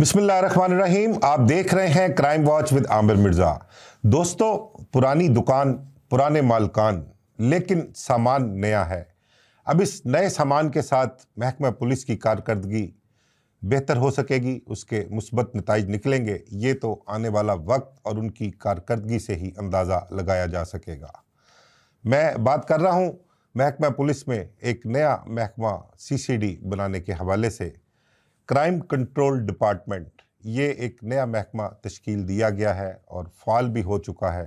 बिस्मिल्लाहिर्रहमानिर्रहीम। आप देख रहे हैं crime watch with Aamir Mirza. दोस्तों, पुरानी दुकान, पुराने मालकान, लेकिन सामान नया है। अब इस नए सामान के साथ महकमा पुलिस की कारकर्दगी बेहतर हो सकेगी, उसके मुस्बत नताइज निकलेंगे, ये तो आने वाला वक्त और उनकी कारकर्दगी से ही अंदाज़ा लगाया जा सकेगा। मैं बात कर रहा हूँ महकमा पुलिस में एक नया महकमा CCD बनाने के हवाले से। क्राइम कंट्रोल डिपार्टमेंट, ये एक नया महकमा तश्कील दिया गया है और फ़ाल भी हो चुका है।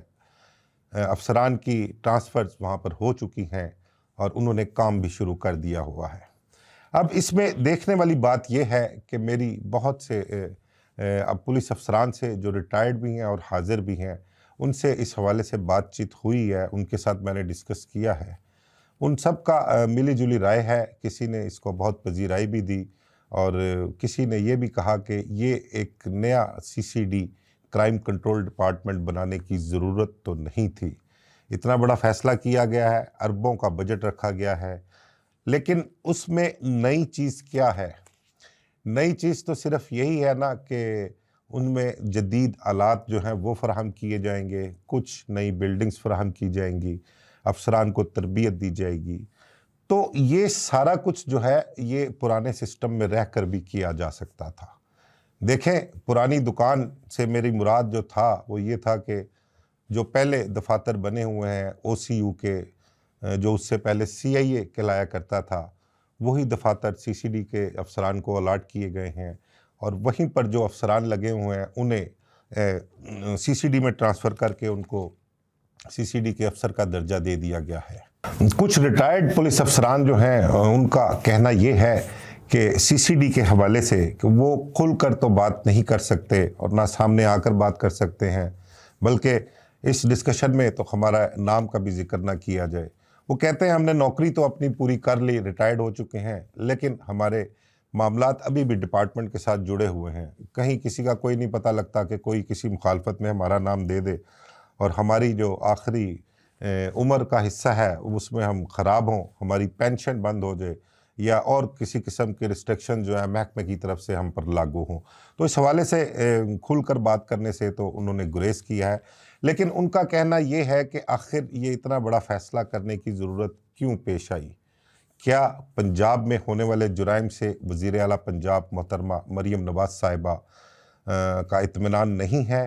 अफसरान की ट्रांसफ़र्स वहाँ पर हो चुकी हैं और उन्होंने काम भी शुरू कर दिया हुआ है। अब इसमें देखने वाली बात यह है कि मेरी बहुत से अब पुलिस अफसरान से जो रिटायर्ड भी हैं और हाज़िर भी हैं, उनसे इस हवाले से बातचीत हुई है, उनके साथ मैंने डिस्कस किया है। उन सब का मिली जुली राय है। किसी ने इसको बहुत पजीराई भी दी और किसी ने ये भी कहा कि ये एक नया CCD क्राइम कंट्रोल डिपार्टमेंट बनाने की ज़रूरत तो नहीं थी। इतना बड़ा फ़ैसला किया गया है, अरबों का बजट रखा गया है, लेकिन उसमें नई चीज़ क्या है? नई चीज़ तो सिर्फ यही है ना कि उनमें जदीद आलात जो हैं वो फ़राहम किए जाएंगे, कुछ नई बिल्डिंग्स फ़राहम की जाएंगी, अफसरान को तरबियत दी जाएगी। तो ये सारा कुछ जो है ये पुराने सिस्टम में रहकर भी किया जा सकता था। देखें, पुरानी दुकान से मेरी मुराद जो था वो ये था कि जो पहले दफातर बने हुए हैं OCU के, जो उससे पहले CIA कहलाया करता था, वही दफातर CCD के अफसरान को अलाट किए गए हैं और वहीं पर जो अफसरान लगे हुए हैं उन्हें CCD में ट्रांसफ़र करके उनको CCD के अफसर का दर्जा दे दिया गया है। कुछ रिटायर्ड पुलिस अफसरान जो हैं उनका कहना ये है कि CCD के हवाले से कि वो खुलकर तो बात नहीं कर सकते और ना सामने आकर बात कर सकते हैं, बल्कि इस डिस्कशन में तो हमारा नाम का भी जिक्र ना किया जाए। वो कहते हैं हमने नौकरी तो अपनी पूरी कर ली, रिटायर्ड हो चुके हैं, लेकिन हमारे मामलात अभी भी डिपार्टमेंट के साथ जुड़े हुए हैं। कहीं किसी का कोई नहीं पता लगता कि कोई किसी मुखालफत में हमारा नाम दे दे और हमारी जो आखिरी उम्र का हिस्सा है उसमें हम ख़राब हों, हमारी पेंशन बंद हो जाए या और किसी किस्म के रिस्ट्रिक्शन जो है महकमे की तरफ से हम पर लागू हों। तो इस हवाले से खुलकर बात करने से तो उन्होंने गुरेज किया है, लेकिन उनका कहना ये है कि आखिर ये इतना बड़ा फ़ैसला करने की ज़रूरत क्यों पेश आई? क्या पंजाब में होने वाले जुराइम से वज़ीर आला पंजाब मोहतरमा मरीम नवाज़ साहिबा का इत्मीनान नहीं है?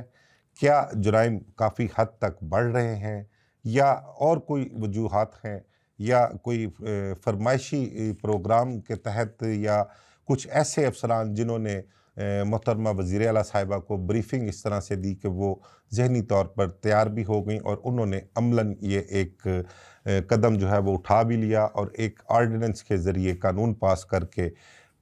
क्या जुराइम काफ़ी हद तक बढ़ रहे हैं या और कोई वजूहात हैं या कोई फरमाइशी प्रोग्राम के तहत या कुछ ऐसे अफसरान जिन्होंने मोहतरमा वज़ीर आला साहिबा को ब्रीफिंग इस तरह से दी कि वो ज़हनी तौर पर तैयार भी हो गई और उन्होंने अमलन ये एक कदम जो है वो उठा भी लिया और एक आर्डिनेंस के ज़रिए कानून पास करके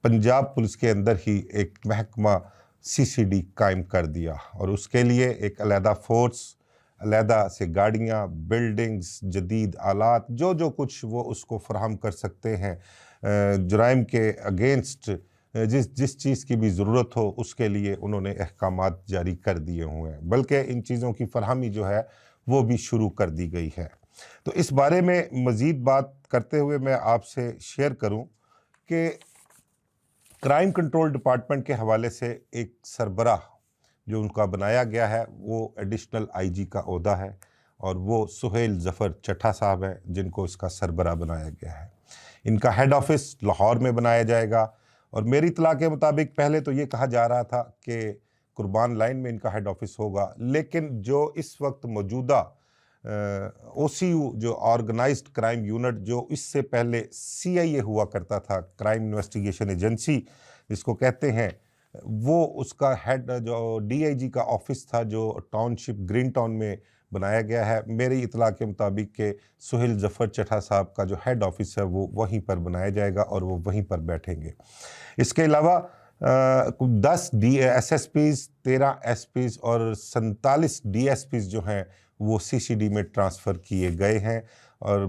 पंजाब पुलिस के अंदर ही एक महकमा CCD कायम कर दिया और उसके लिए एक अलहदा फोर्स, अलहदा से गाड़ियाँ, बिल्डिंग्स, जदीद आलात, जो जो कुछ वो उसको फराहम कर सकते हैं, जुराइम के अगेंस्ट जिस चीज़ की भी ज़रूरत हो उसके लिए उन्होंने अहकामात जारी कर दिए हुए हैं, बल्कि इन चीज़ों की फरहमी जो है वो भी शुरू कर दी गई है। तो इस बारे में मज़ीद बात करते हुए मैं आपसे शेयर करूं कि क्राइम कंट्रोल डिपार्टमेंट के हवाले से एक सरबराह जो उनका बनाया गया है वो एडिशनल IG का ओहदा है और वो सुहेल ज़फ़र चट्ठा साहब हैं जिनको इसका सरबराह बनाया गया है। इनका हेड ऑफिस लाहौर में बनाया जाएगा और मेरी इत्तला के मुताबिक पहले तो ये कहा जा रहा था कि कुर्बान लाइन में इनका हेड ऑफिस होगा, लेकिन जो इस वक्त मौजूदा OCU जो ऑर्गेनाइज्ड क्राइम यूनिट, जो इससे पहले CIA हुआ करता था, क्राइम इन्वेस्टिगेशन एजेंसी जिसको कहते हैं, वो उसका हेड जो DIG का ऑफिस था जो टाउनशिप ग्रीन टाउन में बनाया गया है। मेरी इत्तला के मुताबिक के सुहेल ज़फ़र चट्ठा साहब का जो हेड ऑफिस है वो वहीं पर बनाया जाएगा और वो वहीं पर बैठेंगे। इसके अलावा 10 SSPs, 13 SPs और 47 DSPs जो हैं वो CCD में ट्रांसफ़र किए गए हैं और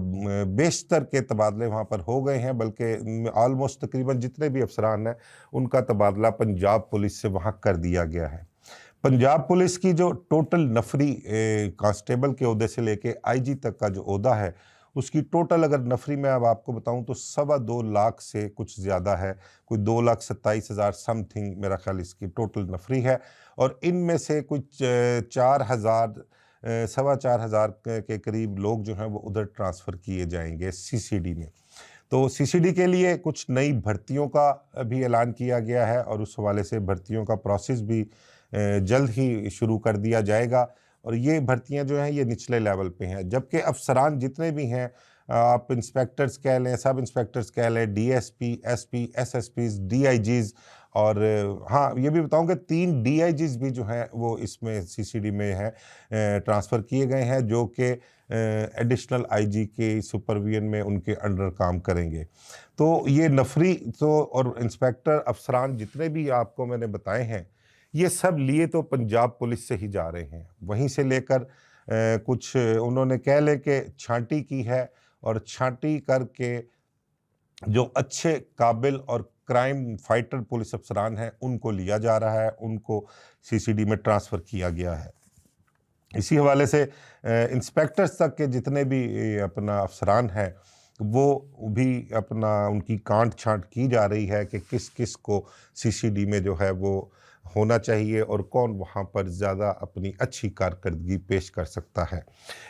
बेशतर के तबादले वहाँ पर हो गए हैं, बल्कि आलमोस्ट तकरीबन जितने भी अफसरान हैं उनका तबादला पंजाब पुलिस से वहाँ कर दिया गया है। पंजाब पुलिस की जो टोटल नफरी कांस्टेबल के ओहदे से लेके IG तक का जो ओहदा है उसकी टोटल अगर नफरी मैं अब आपको बताऊं तो 2.25 लाख से कुछ ज़्यादा है, कोई 2,27,000 समथिंग मेरा ख्याल इसकी टोटल नफरी है। और इनमें से कुछ 4,000 4,500 के करीब लोग जो हैं वो उधर ट्रांसफ़र किए जाएंगे सीसीडी में। तो सीसीडी के लिए कुछ नई भर्तियों का भी ऐलान किया गया है और उस हवाले से भर्तियों का प्रोसेस भी जल्द ही शुरू कर दिया जाएगा। और ये भर्तियां जो हैं ये निचले लेवल पे हैं, जबकि अफसरान जितने भी हैं, आप इंस्पेक्टर्स कह लें, सब इंस्पेक्टर्स कह लें, डीएसपी, एसपी, एसएसपीज, डीआईजीज, और हाँ ये भी बताऊं कि 3 डीआईजीज भी जो हैं वो इसमें सीसीडी में हैं, ट्रांसफ़र किए गए हैं, जो कि एडिशनल आईजी के सुपरविजन में उनके अंडर काम करेंगे। तो ये नफरी तो और इंस्पेक्टर अफसरान जितने भी आपको मैंने बताए हैं, ये सब लिए तो पंजाब पुलिस से ही जा रहे हैं। वहीं से लेकर कुछ उन्होंने कह लें कि छांटी की है, और छांटी करके जो अच्छे काबिल और क्राइम फाइटर पुलिस अफसरान हैं उनको लिया जा रहा है, उनको सीसीडी में ट्रांसफ़र किया गया है। इसी हवाले से इंस्पेक्टर्स तक के जितने भी अपना अफसरान हैं वो भी अपना उनकी कांट छांट की जा रही है कि किस किस को सीसीडी में जो है वो होना चाहिए और कौन वहाँ पर ज़्यादा अपनी अच्छी कारकर्दगी पेश कर सकता है।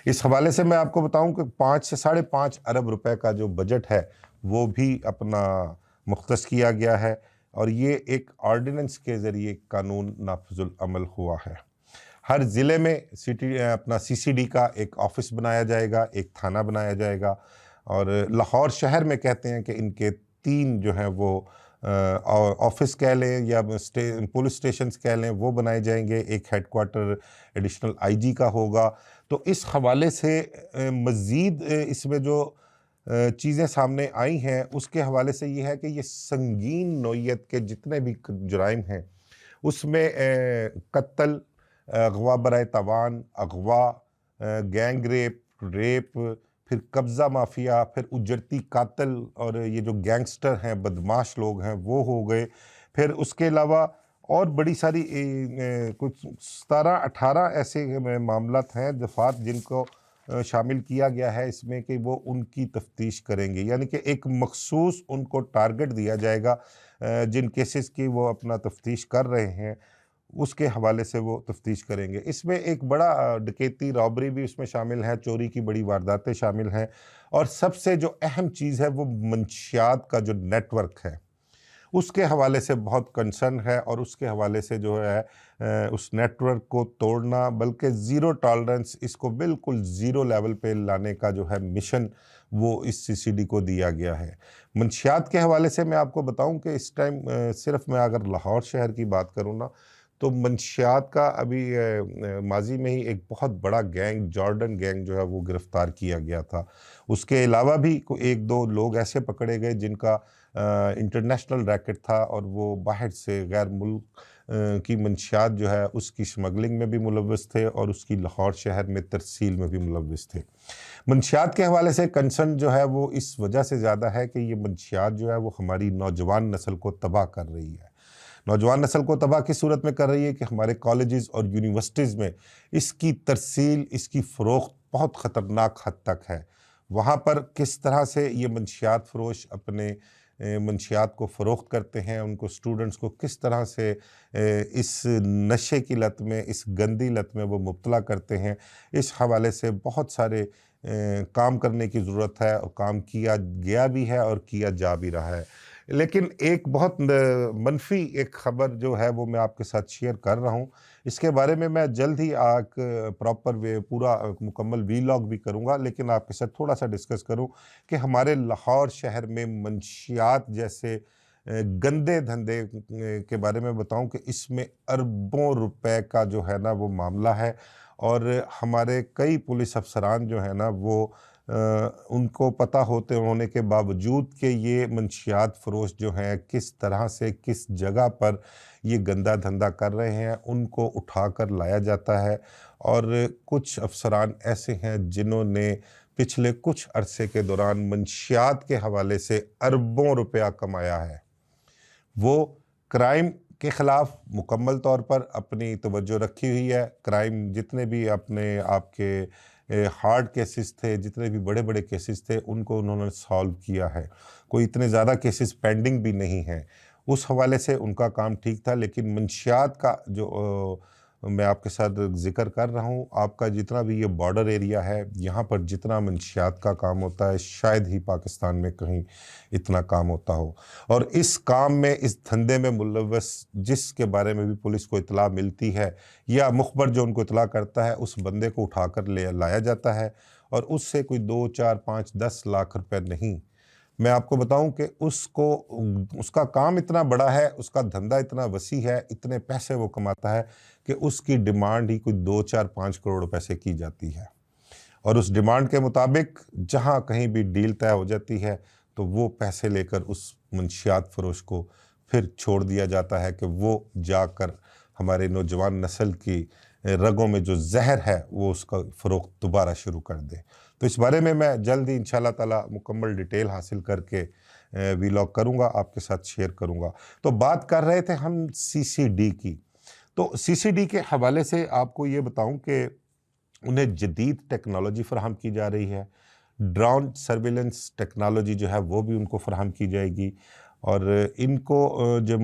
इस हवाले से मैं आपको बताऊं कि 5 से 5.5 अरब रुपए का जो बजट है वो भी अपना मुख्तस किया गया है, और ये एक ऑर्डिनेंस के ज़रिए कानून नाफिजुल अमल हुआ है। हर ज़िले में अपना सीसीडी का एक ऑफिस बनाया जाएगा, एक थाना बनाया जाएगा, और लाहौर शहर में कहते हैं कि इनके 3 जो हैं वो ऑफिस कह लें या पुलिस स्टेशंस कह लें वो बनाए जाएंगे। एक हेडक्वार्टर एडिशनल आईजी का होगा। तो इस हवाले से मज़ीद इसमें जो चीज़ें सामने आई हैं उसके हवाले से ये है कि ये संगीन नौइयत के जितने भी जुराइम हैं उसमें कत्ल, अगवा बराए तवान, अगवा, गैंग रेप, फिर कब्ज़ा माफिया, फिर उजरती कातिल, और ये जो गैंगस्टर हैं, बदमाश लोग हैं वो हो गए। फिर उसके अलावा और बड़ी सारी कुछ 17-18 ऐसे मामलात हैं दफात जिनको शामिल किया गया है इसमें कि वो उनकी तफ्तीश करेंगे, यानी कि एक मखसूस उनको टारगेट दिया जाएगा जिन केसेस की वो अपना तफ्तीश कर रहे हैं उसके हवाले से वो तफ्तीश करेंगे। इसमें एक बड़ा डकैती, रॉबरी भी उसमें शामिल है, चोरी की बड़ी वारदातें शामिल हैं, और सबसे जो अहम चीज़ है वो मंशियात का जो नेटवर्क है उसके हवाले से बहुत कंसर्न है, और उसके हवाले से जो है उस नेटवर्क को तोड़ना, बल्कि ज़ीरो टॉलरेंस, इसको बिल्कुल ज़ीरो लेवल पे लाने का जो है मिशन वो इस सीसीडी को दिया गया है। मंशियात के हवाले से मैं आपको बताऊं कि इस टाइम सिर्फ मैं अगर लाहौर शहर की बात करूं ना, तो मंशियात का अभी माजी में ही एक बहुत बड़ा गैंग, जॉर्डन गैंग जो है वो गिरफ़्तार किया गया था। उसके अलावा भी 1-2 लोग ऐसे पकड़े गए जिनका इंटरनेशनल रैकेट था, और वो बाहर से गैर मुल्क की मंशियात जो है उसकी स्मगलिंग में भी मुलव्वस थे, और उसकी लाहौर शहर में तरसील में भी मुलव्वस थे। मंशियात के हवाले से कंसर्न जो है वो इस वजह से ज़्यादा है कि ये मंशियात जो है वो हमारी नौजवान नस्ल को तबाह कर रही है। नौजवान नस्ल को तबाह किस सूरत में कर रही है कि हमारे कॉलेजेस और यूनिवर्सिटीज़ में इसकी तरसील, इसकी फ़रोख्त बहुत ख़तरनाक हद तक है। वहाँ पर किस तरह से ये मंशियात फ़रोश अपने मंशियात को फ़रोख्त करते हैं, उनको स्टूडेंट्स को किस तरह से इस नशे की लत में, इस गंदी लत में वो मुब्तला करते हैं, इस हवाले से बहुत सारे काम करने की ज़रूरत है, और काम किया गया भी है और किया जा भी रहा है। लेकिन एक बहुत मनफी एक ख़बर जो है वो मैं आपके साथ शेयर कर रहा हूँ। इसके बारे में मैं जल्द ही प्रॉपर वे पूरा मुकम्मल वीलॉग भी करूँगा, लेकिन आपके साथ थोड़ा-सा डिस्कस करूँ कि हमारे लाहौर शहर में मंशियात जैसे गंदे धंधे के बारे में बताऊँ कि इसमें अरबों रुपए का जो है ना वो मामला है, और हमारे कई पुलिस अफसरान जो है ना वो उनको पता होने के बावजूद कि ये मंशियात फ़रोश जो हैं किस तरह से किस जगह पर ये गंदा धंधा कर रहे हैं, उनको उठाकर लाया जाता है। और कुछ अफसरान ऐसे हैं जिन्होंने पिछले कुछ अरसे के दौरान मंशियात के हवाले से अरबों रुपया कमाया है। वो क्राइम के ख़िलाफ़ मुकम्मल तौर पर अपनी तवज्जो रखी हुई है। क्राइम जितने भी अपने आपके हार्ड केसेस थे, जितने भी बड़े बड़े केसेस थे, उनको उन्होंने सॉल्व किया है। कोई इतने ज़्यादा केसेस पेंडिंग भी नहीं हैं। उस हवाले से उनका काम ठीक था। लेकिन मंशियात का जो मैं आपके साथ ज़िक्र कर रहा हूँ, आपका जितना भी ये बॉर्डर एरिया है, यहाँ पर जितना मंशियात का काम होता है, शायद ही पाकिस्तान में कहीं इतना काम होता हो। और इस काम में, इस धंधे में मुलव्वस जिसके बारे में भी पुलिस को इतला मिलती है या मुखबर जो उनको इतला करता है, उस बंदे को उठाकर ले लाया जाता है और उससे कोई 2, 4, 5, 10 लाख रुपए नहीं, मैं आपको बताऊं कि उसको उसका काम इतना बड़ा है, उसका धंधा इतना वसी है, इतने पैसे वो कमाता है कि उसकी डिमांड ही कोई 2, 4, 5 करोड़ पैसे की जाती है। और उस डिमांड के मुताबिक जहां कहीं भी डील तय हो जाती है तो वो पैसे लेकर उस मंशियात फरोश को फिर छोड़ दिया जाता है कि वो जाकर हमारे नौजवान नस्ल की रगों में जो जहर है वो उसका फ़रोख्त दोबारा शुरू कर दे। तो इस बारे में मैं जल्द ही इंशाल्लाह ताला मुकम्मल डिटेल हासिल करके वीलॉग करूँगा, आपके साथ शेयर करूँगा। तो बात कर रहे थे हम सीसीडी की। तो सीसीडी के हवाले से आपको ये बताऊं कि उन्हें जदीद टेक्नोलॉजी फ़राहम की जा रही है। ड्रोन सर्विलेंस टेक्नोलॉजी जो है वो भी उनको फ़राहम की जाएगी। और इनको जब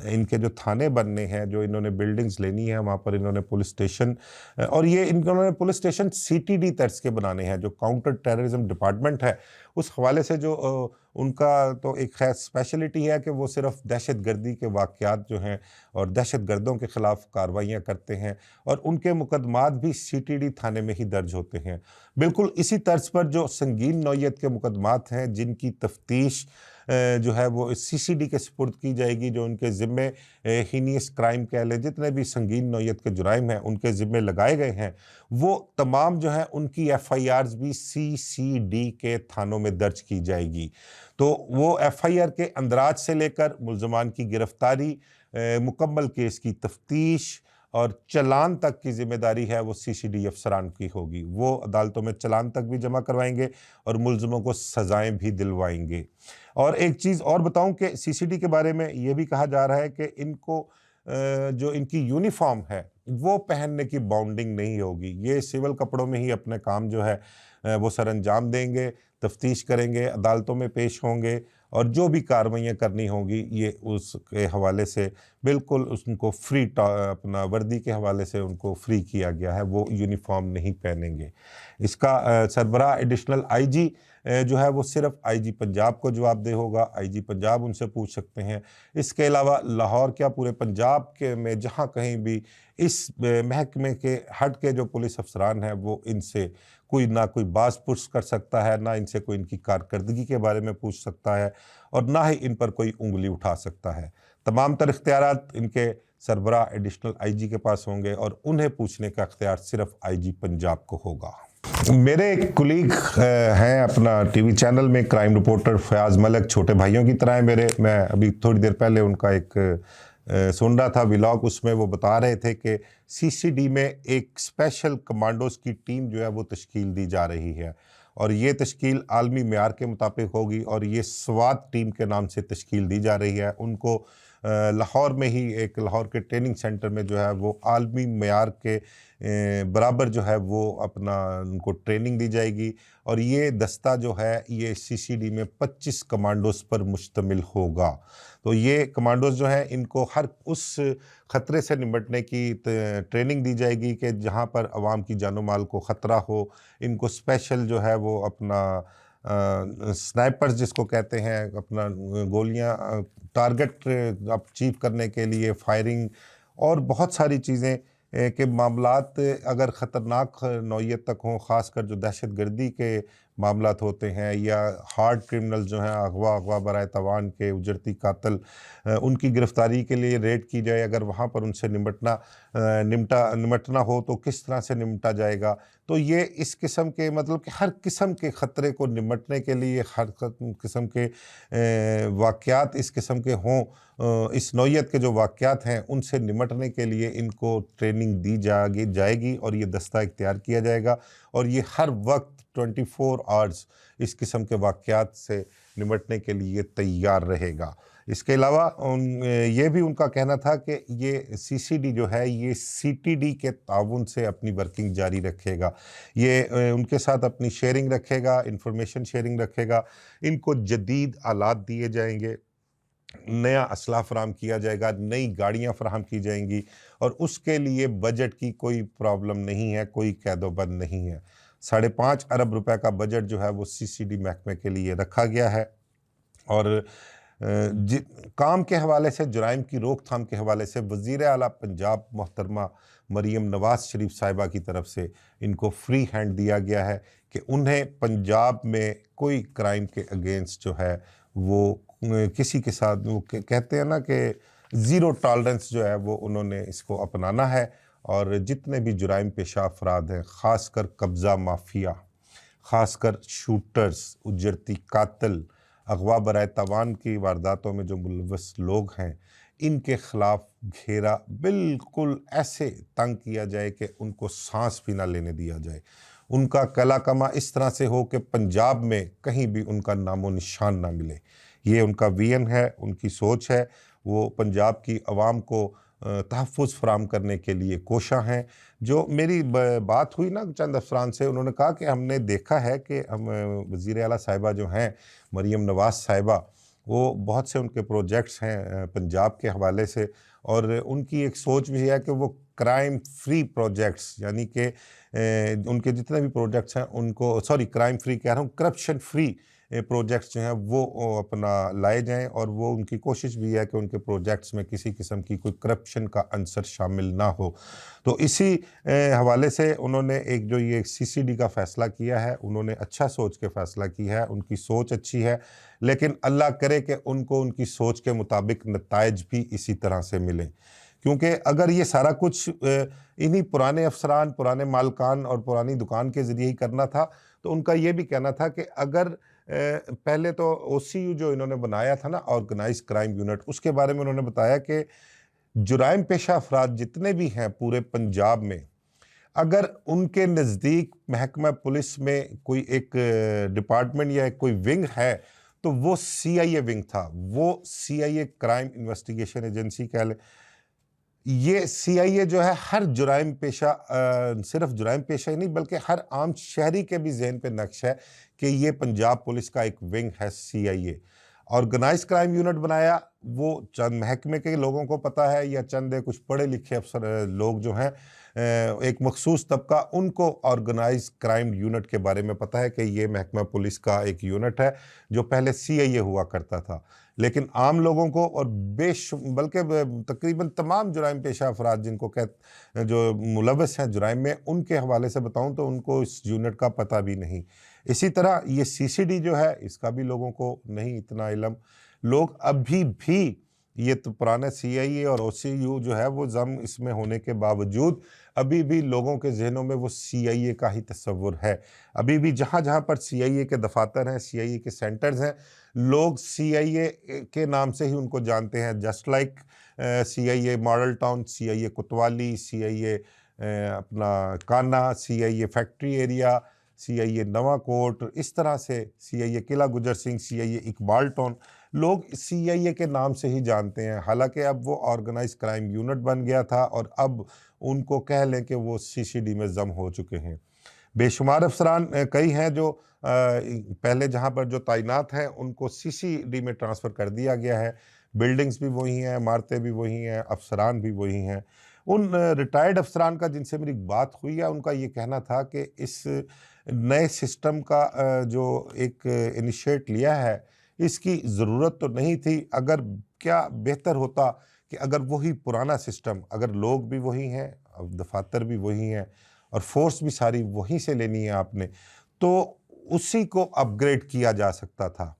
इनके जो थाने बनने हैं, जो इन्होंने बिल्डिंग्स लेनी है, वहाँ पर इन्होंने पुलिस स्टेशन और ये इन्होंने पुलिस स्टेशन सीटीडी तर्ज के बनाने हैं। जो काउंटर टेररिज्म डिपार्टमेंट है, उस हवाले से जो उनका तो एक खैर स्पेशलिटी है कि वो सिर्फ दहशतगर्दी के वाक़यात जो हैं और दहशतगर्दों के ख़िलाफ़ कार्रवाइयाँ करते हैं और उनके मुकदमात भी सीटीडी थाने में ही दर्ज होते हैं। बिल्कुल इसी तर्ज पर जो संगीन नौइयत के मुकदमात हैं, जिनकी तफ्तीश जो है वो सीसीडी के सुपुर्द की जाएगी, जो उनके ज़िम्मे हीनियस क्राइम कह लें, जितने भी संगीन नौइयत के जुराइम हैं उनके ज़िम्मे लगाए गए हैं, वो तमाम जो है उनकी एफआईआर्स भी सीसीडी के थानों में दर्ज की जाएगी। तो वो एफआईआर के अंदराज से लेकर मुल्ज़मान की गिरफ्तारी, मुकम्मल केस की तफ्तीश और चालान तक की ज़िम्मेदारी है वो सीसीडी अफसरान की होगी। वो अदालतों में चालान तक भी जमा करवाएंगे और मुल्ज़िमों को सज़ाएँ भी दिलवाएंगे। और एक चीज़ और बताऊं कि सीसीडी के बारे में ये भी कहा जा रहा है कि इनको जो इनकी यूनिफॉर्म है वो पहनने की बाउंडिंग नहीं होगी। ये सिविल कपड़ों में ही अपने काम जो है वो सरअंजाम देंगे, तफ्तीश करेंगे, अदालतों में पेश होंगे और जो भी कार्रवाइयाँ करनी होंगी ये उसके हवाले से बिल्कुल उनको फ्री अपना वर्दी के हवाले से उनको फ्री किया गया है, वो यूनिफॉर्म नहीं पहनेंगे। इसका सरबराह एडिशनल आईजी जो है वो सिर्फ आईजी पंजाब को जवाबदेह होगा। आईजी पंजाब उनसे पूछ सकते हैं। इसके अलावा लाहौर क्या पूरे पंजाब के में जहाँ कहीं भी इस महकमे के हट के जो पुलिस अफसरान हैं वो इनसे कोई ना कोई बाज़ पुछ कर सकता है, ना इनसे कोई इनकी कारकर्दगी के बारे में पूछ सकता है और ना ही इन पर कोई उंगली उठा सकता है। तमाम तर इख्तियारात इनके सरबराह एडिशनल आईजी के पास होंगे और उन्हें पूछने का इख्तियार सिर्फ आईजी पंजाब को होगा। मेरे एक कुलीग हैं अपना टीवी चैनल में, क्राइम रिपोर्टर फयाज मलिक, छोटे भाइयों की तरह है मेरे। मैं अभी थोड़ी देर पहले उनका एक सुन रहा था व्लॉग, उसमें वो बता रहे थे कि सीसीडी में एक स्पेशल कमांडोज की टीम जो है वो तश्कील दी जा रही है और ये तश्कील आलमी मेयार के मुताबिक होगी और ये स्वात टीम के नाम से तश्कील दी जा रही है। उनको लाहौर में ही एक लाहौर के ट्रेनिंग सेंटर में जो है वो आलमी मेयार के बराबर जो है वो अपना उनको ट्रेनिंग दी जाएगी और ये दस्ता जो है ये सीसीडी में 25 कमांडोज पर मुश्तमिल होगा। तो ये कमांडोज जो हैं इनको हर उस ख़तरे से निपटने की ट्रेनिंग दी जाएगी कि जहां पर आवाम की जानो माल को ख़तरा हो। इनको स्पेशल जो है वो अपना स्नाइपर्स जिसको कहते हैं, अपना गोलियां टारगेट अचीव करने के लिए फायरिंग और बहुत सारी चीज़ें के मामलात अगर ख़तरनाक नौइयत तक हों, ख़ासकर जो दहशतगर्दी के मामलात होते हैं या हार्ड क्रिमिनल जो हैं, अगवा बराए तवान के उजरती कातल, उनकी गिरफ़्तारी के लिए रेड की जाए। अगर वहाँ पर उनसे निमटना हो तो किस तरह से निमटा जाएगा। तो ये इस किस्म के मतलब कि हर किस्म के ख़तरे को निमटने के लिए हर किस्म के वाक़यात इस किस्म के हों, इस नौइयत के जो वाक़यात हैं उनसे निमटने के लिए इनको ट्रेनिंग दी जाएगी और ये दस्ता इख्तियार किया जाएगा और ये हर वक्त 24 आवर्स इस किस्म के वाक़यात से निमटने के लिए तैयार रहेगा। इसके अलावा ये भी उनका कहना था कि ये सीसीडी जो है ये सीटीडी के ताउन से अपनी वर्किंग जारी रखेगा, ये उनके साथ अपनी शेयरिंग रखेगा, इंफॉर्मेशन शेयरिंग रखेगा, इनको जदीद आलात दिए जाएंगे, नया असला फराम किया जाएगा, नई गाड़ियां फराहम की जाएंगी और उसके लिए बजट की कोई प्रॉब्लम नहीं है, कोई कैदोबंद नहीं है। 5.5 अरब रुपए का बजट जो है वो सीसीडी महकमे के लिए रखा गया है और काम के हवाले से, जुराइम की रोकथाम के हवाले से वज़ीर आला पंजाब मोहतरमा मरीम नवाज शरीफ साहिबा की तरफ से इनको फ्री हैंड दिया गया है कि उन्हें पंजाब में कोई क्राइम के अगेंस्ट जो है वो किसी के साथ, वो कहते हैं ना कि ज़ीरो टॉलरेंस जो है वो उन्होंने इसको अपनाना है और जितने भी जुराइम पेशा अफराद हैं, ख़ासकर कब्ज़ा माफिया, ख़ासकर शूटर्स, उजरती कातिल, अगवा बराए तवान की वारदातों में जो मुलव्वस लोग हैं, इनके ख़िलाफ़ घेरा बिल्कुल ऐसे तंग किया जाए कि उनको सांस भी ना लेने दिया जाए। उनका कला कमा इस तरह से हो कि पंजाब में कहीं भी उनका नामो निशान ना मिले। ये उनका विजन है, उनकी सोच है। वो पंजाब की आवाम को तहफ़्फ़ुज़ फराहम करने के लिए कोशा हैं। जो मेरी बात हुई ना चंद अफसरान से, उन्होंने कहा कि हमने देखा है कि हम वज़ीर आला साहिबा जो हैं मरीम नवाज़ साहिबा, वो बहुत से उनके प्रोजेक्ट्स हैं पंजाब के हवाले से और उनकी एक सोच भी है कि वो क्राइम फ्री प्रोजेक्ट्स, यानी कि उनके जितने भी प्रोजेक्ट्स हैं उनको, सॉरी क्राइम फ्री कह रहा हूँ, करप्शन फ्री प्रोजेक्ट्स जो हैं वो अपना लाए जाएं और वो उनकी कोशिश भी है कि उनके प्रोजेक्ट्स में किसी किस्म की कोई करप्शन का अंसर शामिल ना हो। तो इसी हवाले से उन्होंने एक जो ये सीसीडी का फ़ैसला किया है, उन्होंने अच्छा सोच के फ़ैसला किया है, उनकी सोच अच्छी है, लेकिन अल्लाह करे कि उनको उनकी सोच के मुताबिक नताइज भी इसी तरह से मिलें। क्योंकि अगर ये सारा कुछ इन्हीं पुराने अफसरान, पुराने मालकान और पुरानी दुकान के ज़रिए ही करना था, तो उनका ये भी कहना था कि अगर पहले तो ओसीयू जो इन्होंने बनाया था ना, ऑर्गेनाइज क्राइम यूनिट, उसके बारे में उन्होंने बताया कि जुराइम पेशा अफराद जितने भी हैं पूरे पंजाब में, अगर उनके नज़दीक महकमा पुलिस में कोई एक डिपार्टमेंट या कोई विंग है तो वो सीआईए विंग था। वो सीआईए क्राइम इन्वेस्टिगेशन एजेंसी कह लें। ये सीआईए जो है हर जुराइम पेशा, सिर्फ जुराइम पेशा ही नहीं बल्कि हर आम शहरी के भी जहन पे नक्श है कि ये पंजाब पुलिस का एक विंग है सीआईए। ऑर्गेनाइज क्राइम यूनिट बनाया वो चंद महकमे के लोगों को पता है या चंद कुछ पढ़े लिखे अफसर लोग जो हैं, एक मखसूस तबका, उनको ऑर्गेनाइज क्राइम यूनिट के बारे में पता है कि ये महकमा पुलिस का एक यूनिट है जो पहले सीआईए हुआ करता था। लेकिन आम लोगों को और बल्कि तकरीबन तमाम जुराइम पेशा अफराद जिनको जो मुलव्वस हैं जुराइम में, उनके हवाले से बताऊं तो उनको इस यूनिट का पता भी नहीं। इसी तरह ये सीसीडी जो है इसका भी लोगों को नहीं इतना इल्म। लोग अभी भी, ये तो पुराना सीआईए और ओसीयू जो है वो जम इसमें होने के बावजूद अभी भी लोगों के जहनों में वो सीआईए का ही तस्वुर है। अभी भी जहाँ जहाँ पर सीआईए के दफातर हैं, सीआईए के सेंटर्स हैं, लोग सीआईए के नाम से ही उनको जानते हैं। Just like CIA model town, CIA कोतवाली, सीआईए अपना काना, सीआईए फैक्ट्री एरिया, सीआईए नवा कोट, इस तरह से सीआईए किला गुजर सिंह, सीआईए इकबाल टाउन, लोग सीआईए के नाम से ही जानते हैं। हालांकि अब वो ऑर्गेनाइज क्राइम यूनिट बन गया था और अब उनको कह लें कि वो सीसीडी में जम हो चुके हैं। बेशुमार अफसरान कई हैं जो पहले जहां पर जो तैनात हैं उनको सीसीडी में ट्रांसफ़र कर दिया गया है। बिल्डिंग्स भी वही हैं, इमारतें भी वही हैं, अफसरान भी वही हैं। उन रिटायर्ड अफसरान का जिनसे मेरी बात हुई है, उनका ये कहना था कि इस नए सिस्टम का जो एक इनिशिएट लिया है, इसकी ज़रूरत तो नहीं थी। अगर क्या बेहतर होता कि अगर वही पुराना सिस्टम, अगर लोग भी वही हैं, दफातर भी वही हैं और फोर्स भी सारी वहीं से लेनी है आपने, तो उसी को अपग्रेड किया जा सकता था।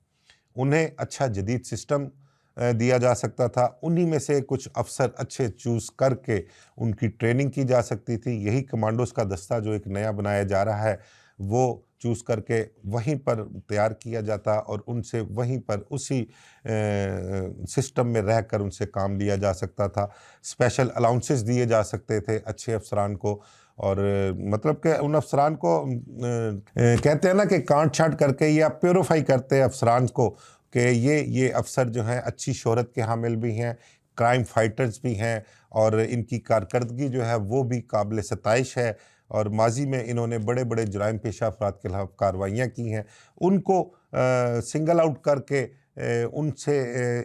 उन्हें अच्छा जदीद सिस्टम दिया जा सकता था। उन्हीं में से कुछ अफसर अच्छे चूज़ करके उनकी ट्रेनिंग की जा सकती थी। यही कमांडोज़ का दस्ता जो एक नया बनाया जा रहा है, वो चूज़ करके वहीं पर तैयार किया जाता और उनसे वहीं पर उसी सिस्टम में रहकर उनसे काम लिया जा सकता था। स्पेशल अलाउंसेस दिए जा सकते थे अच्छे अफसरान को और मतलब कि उन अफसरान को कहते हैं ना कि काट छाँट करके या प्योरीफाई करते अफसरान को कि ये अफसर जो हैं अच्छी शोहरत के हामिल भी हैं, क्राइम फाइटर्स भी हैं और इनकी कारकर्दगी जो है वो भी काबिल सताइश है और माजी में इन्होंने बड़े बड़े जुराइम पेशा अफराद के खिलाफ कार्रवाइयाँ की हैं। उनको सिंगल आउट करके उनसे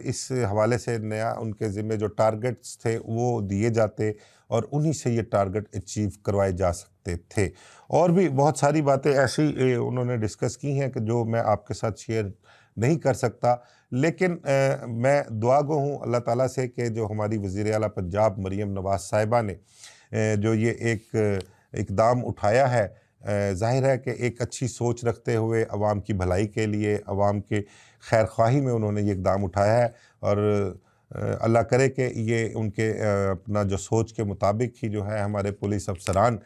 इस हवाले से नया उनके ज़िम्मे जो टारगेट्स थे वो दिए जाते और उन्हीं से ये टारगेट अचीव करवाए जा सकते थे। और भी बहुत सारी बातें ऐसी उन्होंने डिस्कस की हैं कि जो मैं आपके साथ शेयर नहीं कर सकता, लेकिन मैं दुआगो हूँ अल्लाह ताला से कि जो हमारी वज़ीर आला पंजाब मरीम नवाज़ साहिबा ने जो ये एक इक़दाम उठाया है, ज़ाहिर है कि एक अच्छी सोच रखते हुए अवाम की भलाई के लिए, अवाम के खैर ख्वाही में उन्होंने ये इक़दाम उठाया है और अल्लाह करे कि ये उनके अपना जो सोच के मुताबिक ही जो है हमारे पुलिस अफसरान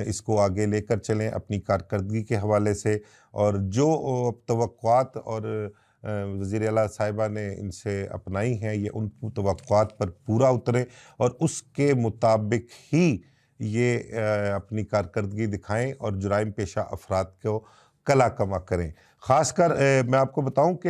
इसको आगे लेकर चलें अपनी कारकर्दगी के हवाले से और जो तवक्कुआत और वज़ीर आला साहिबा ने इनसे अपनाई हैं ये उन तवक्कुआत पर पूरा उतरें और उसके मुताबिक ही ये अपनी कारकर्दगी दिखाएं और जुराइम पेशा अफराद को कला कमा करें। ख़ासकर मैं आपको बताऊं कि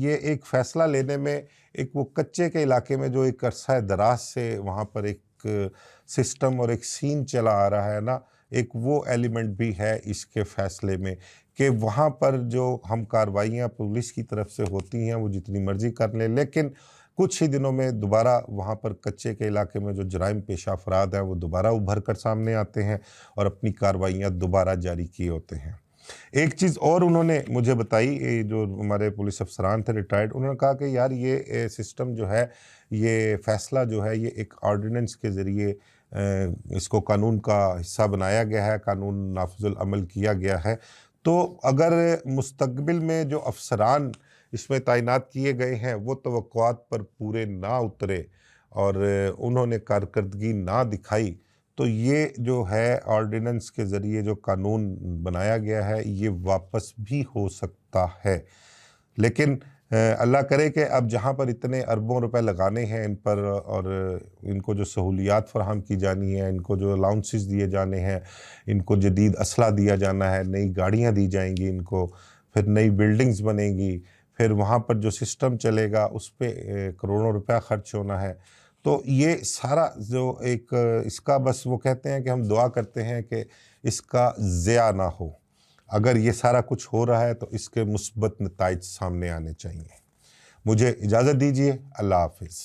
ये एक फ़ैसला लेने में एक वो कच्चे के इलाके में जो एक अरसा दराज से वहाँ पर एक सिस्टम और एक सीन चला आ रहा है ना, एक वो एलिमेंट भी है इसके फ़ैसले में कि वहाँ पर जो हम कार्रवाइयाँ पुलिस की तरफ से होती हैं वो जितनी मर्ज़ी कर लें, लेकिन कुछ ही दिनों में दोबारा वहाँ पर कच्चे के इलाके में जो जुराइम पेशा अफराद हैं वो दोबारा उभर कर सामने आते हैं और अपनी कार्रवाइयाँ दोबारा जारी किए होते हैं। एक चीज़ और उन्होंने मुझे बताई, जो हमारे पुलिस अफसरान थे रिटायर्ड, उन्होंने कहा कि यार ये सिस्टम जो है, ये फ़ैसला जो है ये एक ऑर्डिनेंस के ज़रिए इसको कानून का हिस्सा बनाया गया है, कानून नाफिजुल अमल किया गया है। तो अगर मुस्तकबिल में जो अफसरान इसमें तैनात किए गए हैं वो तवक्कुआत पर पूरे ना उतरे और उन्होंने कारकर्दगी ना दिखाई, तो ये जो है ऑर्डिनेंस के ज़रिए जो कानून बनाया गया है ये वापस भी हो सकता है। लेकिन अल्लाह करे कि अब जहाँ पर इतने अरबों रुपए लगाने हैं इन पर और इनको जो सहूलियात फराहम की जानी है, इनको जो अलाउंसेस दिए जाने हैं, इनको जदीद असला दिया जाना है, नई गाड़ियाँ दी जाएंगी इनको, फिर नई बिल्डिंग्स बनेंगी, फिर वहाँ पर जो सिस्टम चलेगा उस पर करोड़ों रुपया खर्च होना है। तो ये सारा जो एक इसका बस वो कहते हैं कि हम दुआ करते हैं कि इसका ज़िया ना हो। अगर ये सारा कुछ हो रहा है तो इसके मुस्बत नताइज सामने आने चाहिए। मुझे इजाज़त दीजिए। अल्लाह हाफ़िज़।